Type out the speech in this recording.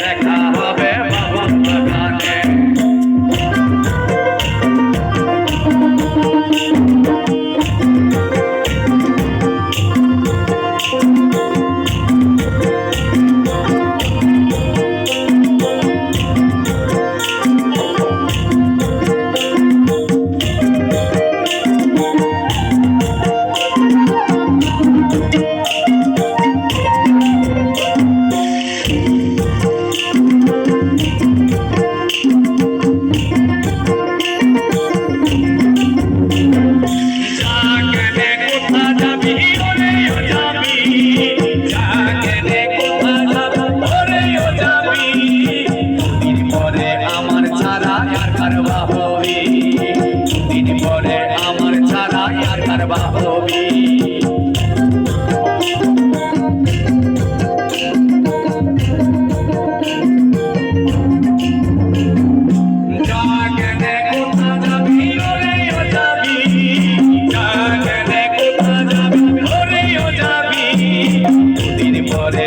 দেখা হবে বাবার বাগানে। দিন পরে আমার ছাড়া আর কার বাহবি। জাগনে কোথা যাবি ওরেও যাবি, জাগনে কোথা যাবি ওরেও যাবি, দিন পরে